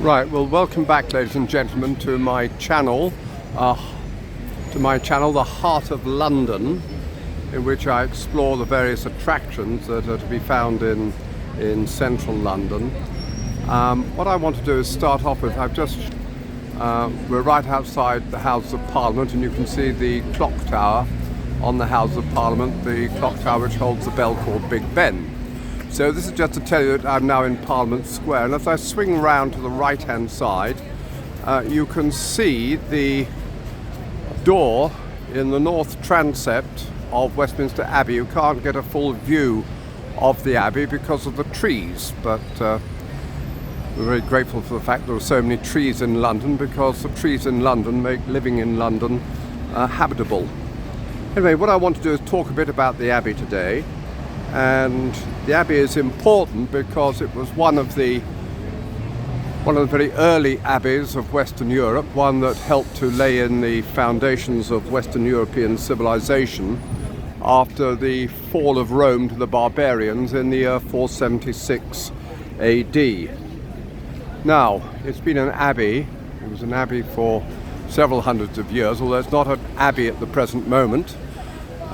Right, well, welcome back, ladies and gentlemen, to my channel, The Heart of London, in which I explore the various attractions that are to be found in central London. What I want to do is start off with, we're right outside the Houses of Parliament, and you can see the clock tower on the Houses of Parliament, the clock tower which holds the bell called Big Ben. So this is just to tell you that I'm now in Parliament Square, and as I swing round to the right-hand side, you can see the door in the north transept of Westminster Abbey. You can't get a full view of the Abbey because of the trees, but we're very grateful for the fact there are so many trees in London, because the trees in London make living in London habitable. Anyway, what I want to do is talk a bit about the Abbey today. And the Abbey is important because it was one of the very early abbeys of Western Europe, one that helped to lay in the foundations of Western European civilization after the fall of Rome to the barbarians in the year 476 AD. Now, it's been an abbey. It was an abbey for several hundreds of years, although it's not an abbey at the present moment.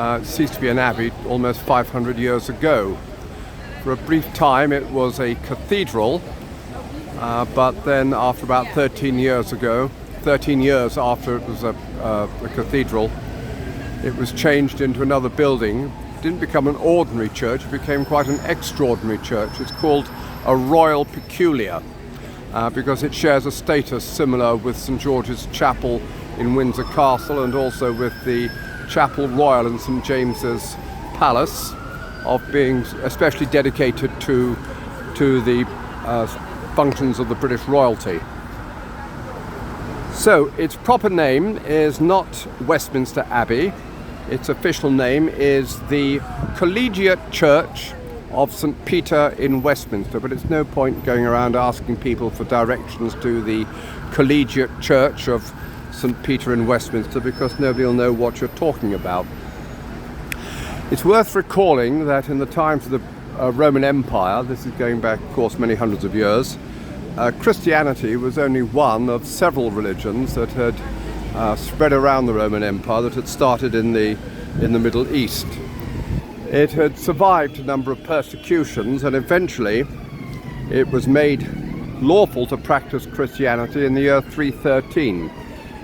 It ceased to be an abbey almost 500 years ago. For a brief time it was a cathedral, but then after about 13 years after it was a cathedral, it was changed into another building. It didn't become an ordinary church, it became quite an extraordinary church. It's called a Royal Peculiar, because it shares a status similar with St George's Chapel in Windsor Castle, and also with the Chapel Royal in St James's Palace, of being especially dedicated to the functions of the British royalty. So its proper name is not Westminster Abbey. Its official name is the Collegiate Church of St Peter in Westminster, but it's no point going around asking people for directions to the Collegiate Church of St Peter in Westminster, because nobody will know what you're talking about. It's worth recalling that in the times of the Roman Empire, this is going back, of course, many hundreds of years, Christianity was only one of several religions that had spread around the Roman Empire, that had started in the Middle East. It had survived a number of persecutions, and eventually it was made lawful to practice Christianity in the year 313.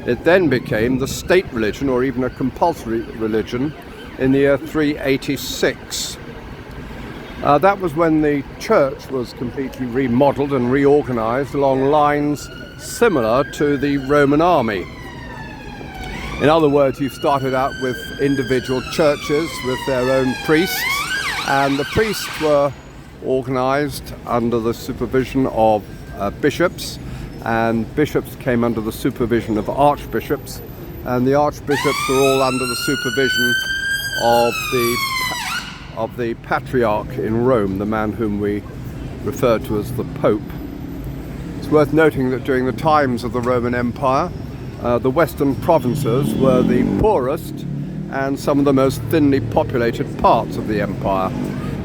It then became the state religion, or even a compulsory religion, in the year 386. That was when the church was completely remodeled and reorganized along lines similar to the Roman army. In other words, you started out with individual churches with their own priests, and the priests were organized under the supervision of bishops, and bishops came under the supervision of archbishops, and the archbishops were all under the supervision of the patriarch in Rome, the man whom we refer to as the Pope. It's worth noting that during the times of the Roman Empire, the western provinces were the poorest and some of the most thinly populated parts of the empire,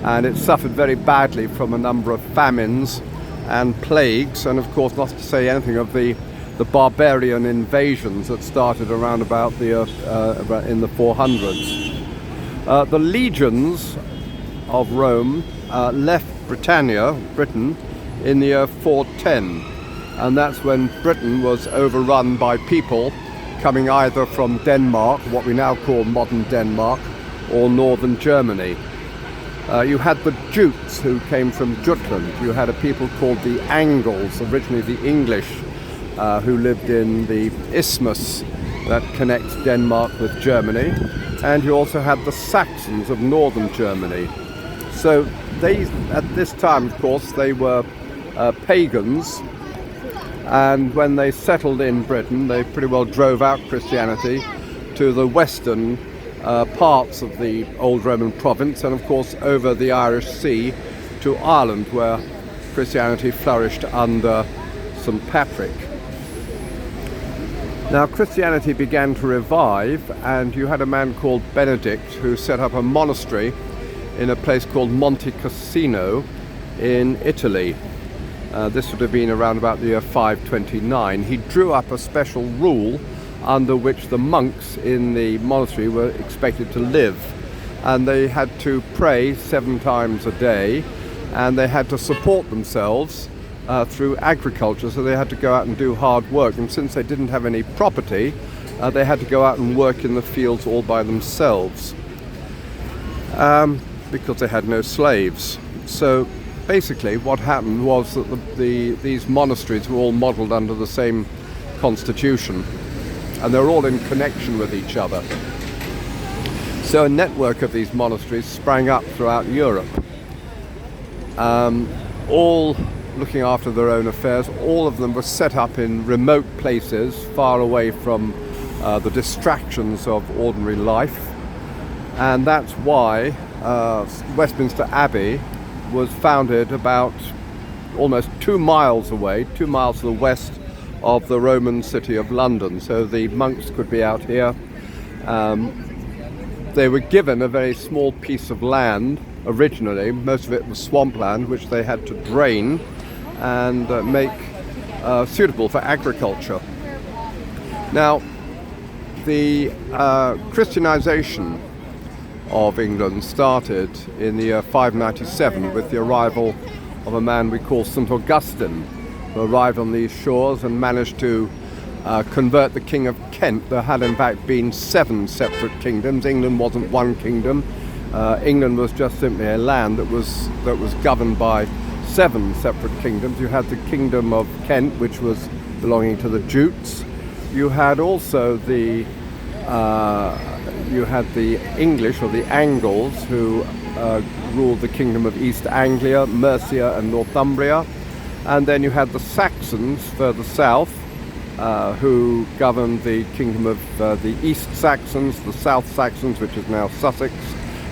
and it suffered very badly from a number of famines and plagues, and of course not to say anything of the barbarian invasions that started around about in the 400s. The legions of Rome left Britain in the year 410, and that's when Britain was overrun by people coming either from Denmark, what we now call modern Denmark, or northern Germany. You had the Jutes, who came from Jutland. You had a people called the Angles, originally the English, who lived in the isthmus that connects Denmark with Germany. And you also had the Saxons of northern Germany. So at this time, of course, they were pagans. And when they settled in Britain, they pretty well drove out Christianity to the western parts of the old Roman province, and of course over the Irish Sea to Ireland, where Christianity flourished under St Patrick. Now Christianity began to revive, and you had a man called Benedict who set up a monastery in a place called Monte Cassino in Italy. This would have been around about the year 529. He drew up a special rule under which the monks in the monastery were expected to live. And they had to pray 7 times a day, and they had to support themselves through agriculture, so they had to go out and do hard work. And since they didn't have any property, they had to go out and work in the fields all by themselves, because they had no slaves. So basically what happened was that these monasteries were all modelled under the same constitution, and they're all in connection with each other. So a network of these monasteries sprang up throughout Europe, all looking after their own affairs. All of them were set up in remote places, far away from the distractions of ordinary life. And that's why Westminster Abbey was founded about almost 2 miles away, 2 miles to the west of the Roman city of London. So the monks could be out here. They were given a very small piece of land originally. Most of it was swampland, which they had to drain and make suitable for agriculture. Now, the Christianization of England started in the year 597 with the arrival of a man we call St. Augustine, who arrived on these shores and managed to convert the King of Kent. There had in fact been 7 separate kingdoms. England wasn't one kingdom. England was just simply a land that was governed by 7 separate kingdoms. You had the Kingdom of Kent, which was belonging to the Jutes. You had also the English, or the Angles, who ruled the Kingdom of East Anglia, Mercia and Northumbria. And then you had the Saxons further south, who governed the Kingdom of the East Saxons, the South Saxons, which is now Sussex,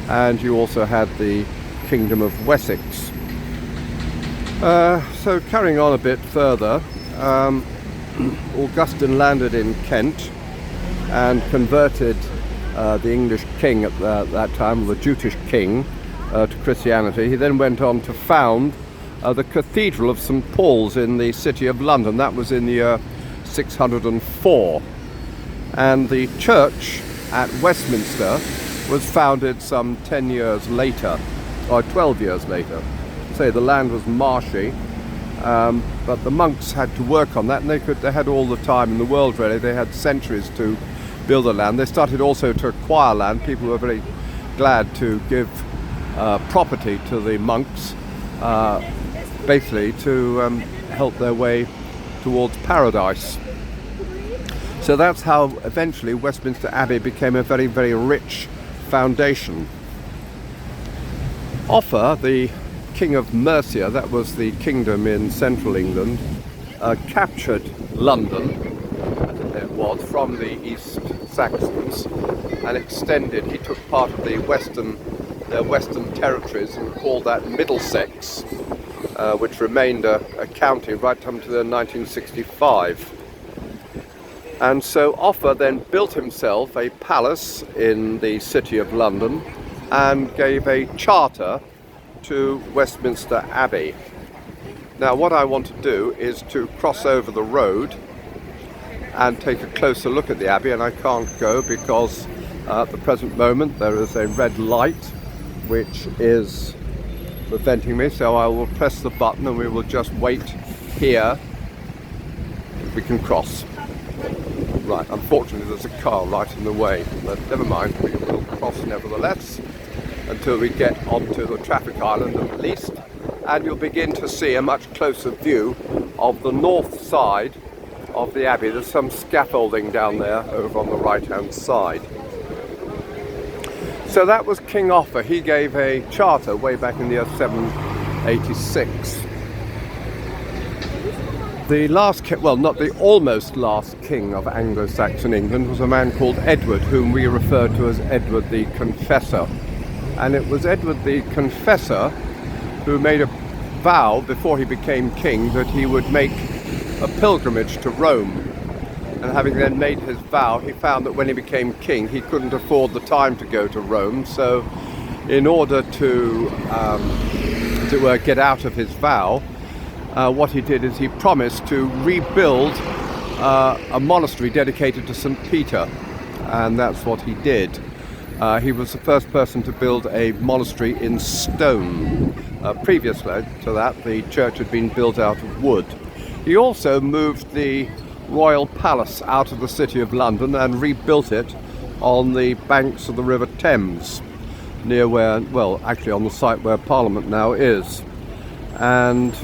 and you also had the Kingdom of Wessex. So carrying on a bit further, Augustine landed in Kent and converted the English king at that time, the Jutish king, to Christianity. He then went on to found the Cathedral of St. Paul's in the city of London. That was in the year 604. And the church at Westminster was founded some 10 years later, or 12 years later. Say the land was marshy, but the monks had to work on that, and they had all the time in the world, really. They had centuries to build the land. They started also to acquire land. People were very glad to give property to the monks, basically to help their way towards paradise. So that's how eventually Westminster Abbey became a very, very rich foundation. Offa, the King of Mercia, that was the kingdom in central England, captured London, as it was, from the East Saxons, and extended. He took part of the their western territories and called that Middlesex, which remained a county right up to 1965. And so Offa then built himself a palace in the city of London and gave a charter to Westminster Abbey. Now what I want to do is to cross over the road and take a closer look at the Abbey, and I can't go because at the present moment there is a red light which is preventing me, so I will press the button and we will just wait here. We can cross. Right, unfortunately there's a car right in the way, but never mind, we will cross nevertheless until we get onto the traffic island at least, and you'll begin to see a much closer view of the north side of the Abbey. There's some scaffolding down there over on the right hand side. So that was King Offa. He gave a charter way back in the year 786. The last king, well, not the almost last king of Anglo-Saxon England, was a man called Edward, whom we refer to as Edward the Confessor. And it was Edward the Confessor who made a vow before he became king that he would make a pilgrimage to Rome. And having then made his vow, he found that when he became king, he couldn't afford the time to go to Rome. So in order to get out of his vow, what he did is he promised to rebuild a monastery dedicated to St. Peter, and that's what he did. He was the first person to build a monastery in stone. Previously to that, the church had been built out of wood. He also moved the royal palace out of the city of London and rebuilt it on the banks of the River Thames, near where, well, actually on the site where Parliament now is. And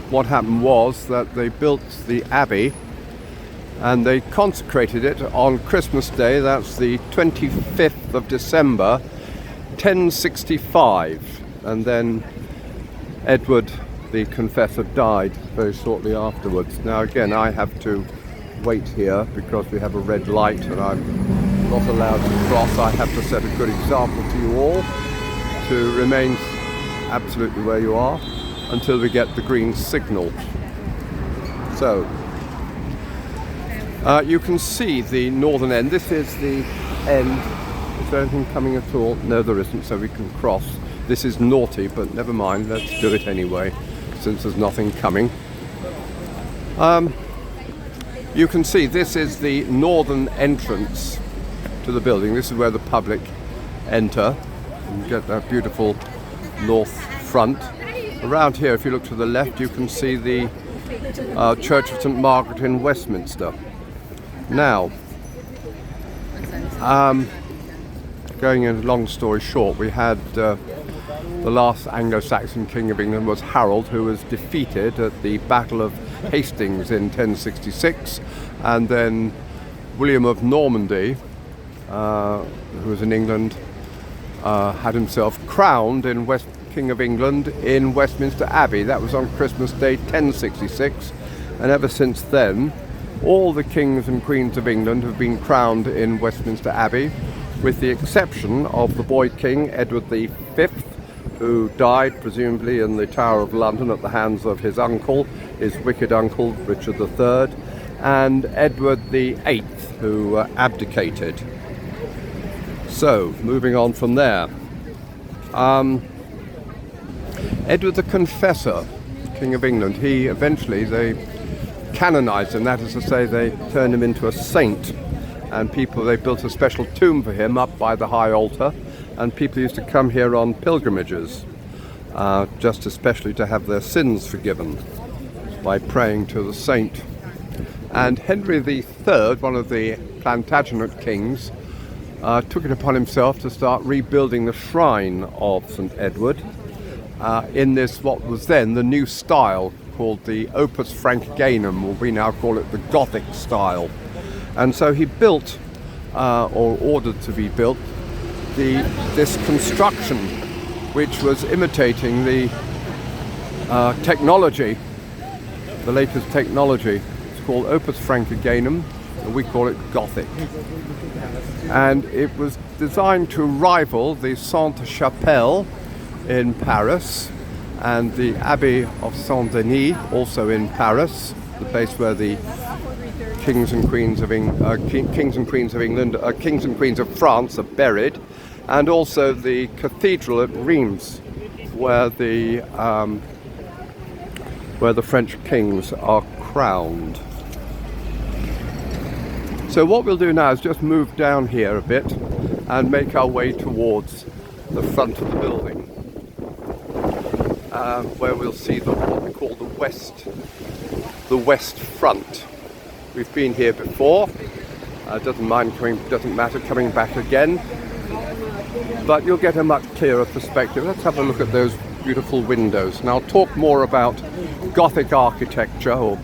what happened was that they built the Abbey and they consecrated it on Christmas Day. That's the 25th of December, 1065. And then Edward the Confessor died very shortly afterwards. Now again, I have to wait here because we have a red light and I'm not allowed to cross. I have to set a good example to you all to remain absolutely where you are until we get the green signal. So you can see the northern end. This is the end. Is there anything coming at all? No, there isn't, so we can cross. This is naughty, but never mind, let's do it anyway, since there's nothing coming. You can see this is the northern entrance to the building. This is where the public enter. You get that beautiful north front. Around here, if you look to the left, you can see the Church of St. Margaret in Westminster. Now, going in, long story short, we had the last Anglo-Saxon King of England was Harold, who was defeated at the Battle of Hastings in 1066, and then William of Normandy, who was in England, had himself crowned in King of England in Westminster Abbey. That was on Christmas Day 1066, and ever since then all the kings and queens of England have been crowned in Westminster Abbey, with the exception of the boy king Edward VI, who died presumably in the Tower of London at the hands of his uncle, his wicked uncle Richard III, and Edward VIII, who abdicated. So, moving on from there. Edward the Confessor, King of England, they canonized him, that is to say, they turned him into a saint, and they built a special tomb for him up by the high altar, and people used to come here on pilgrimages, just especially to have their sins forgiven by praying to the saint. And Henry VIII, one of the Plantagenet kings, took it upon himself to start rebuilding the shrine of St. Edward in this, what was then the new style called the Opus Frankiganum, or we now call it the Gothic style. And so he built, or ordered to be built, this construction, which was imitating the technology, the latest technology. It's called Opus Frankiganum, and we call it Gothic. And it was designed to rival the Sainte-Chapelle in Paris and the Abbey of Saint-Denis, also in Paris, the place where the kings and queens of England, kings and queens of France are buried, and also the cathedral at Reims, where the French kings are crowned. So what we'll do now is just move down here a bit and make our way towards the front of the building, where we'll see what we call the west front. We've been here before. Doesn't matter coming back again, but you'll get a much clearer perspective. Let's have a look at those beautiful windows, and I'll talk more about Gothic architecture, or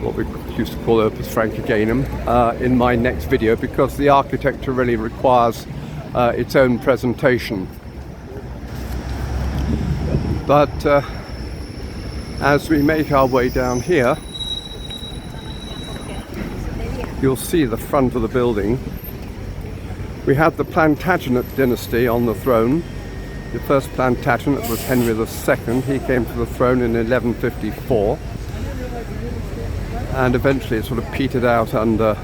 what we used to call Opus Frankiganum, in my next video, because the architecture really requires its own presentation. But as we make our way down here, you'll see the front of the building. We had the Plantagenet dynasty on the throne. The first Plantagenet was Henry II. He came to the throne in 1154. And eventually it sort of petered out under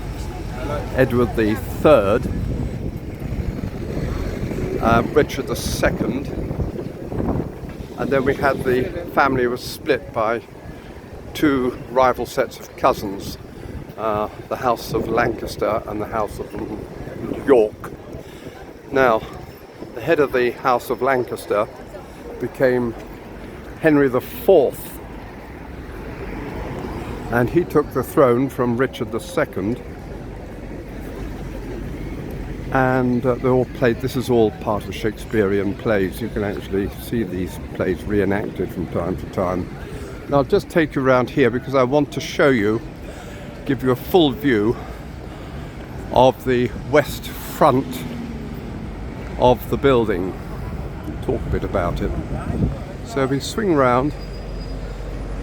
Edward III. Richard II And then we had the family was split by two rival sets of cousins, the House of Lancaster and the House of York. Now, the head of the House of Lancaster became Henry VIII, and he took the throne from Richard II. And they all played. This is all part of Shakespearean plays. You can actually see these plays reenacted from time to time. And I'll just take you around here because I want to show you, give you a full view of the west front of the building. Talk a bit about it. So we swing round.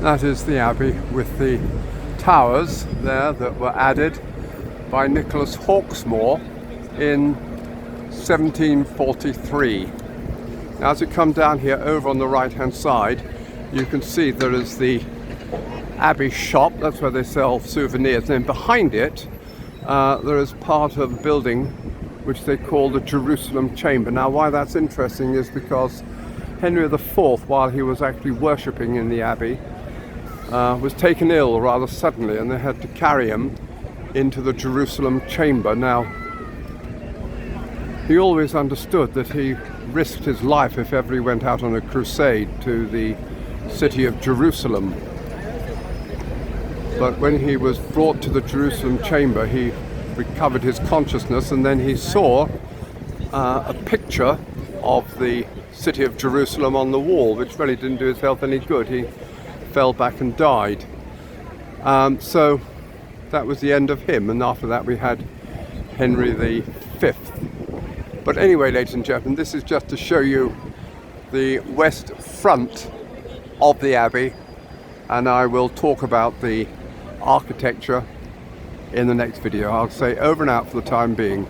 That is the Abbey with the towers there that were added by Nicholas Hawksmoor in 1743. Now, as you come down here over on the right hand side, you can see there is the Abbey shop. That's where they sell souvenirs. And then behind it there is part of the building which they call the Jerusalem Chamber. Now, why that's interesting is because Henry IV, while he was actually worshipping in the Abbey, was taken ill rather suddenly, and they had to carry him into the Jerusalem Chamber. Now, he always understood that he risked his life if ever he went out on a crusade to the city of Jerusalem. But when he was brought to the Jerusalem Chamber, he recovered his consciousness, and then he saw a picture of the city of Jerusalem on the wall, which really didn't do his health any good. He fell back and died. So that was the end of him, and after that we had Henry V. But anyway, ladies and gentlemen, this is just to show you the west front of the Abbey, and I will talk about the architecture in the next video. I'll say over and out for the time being.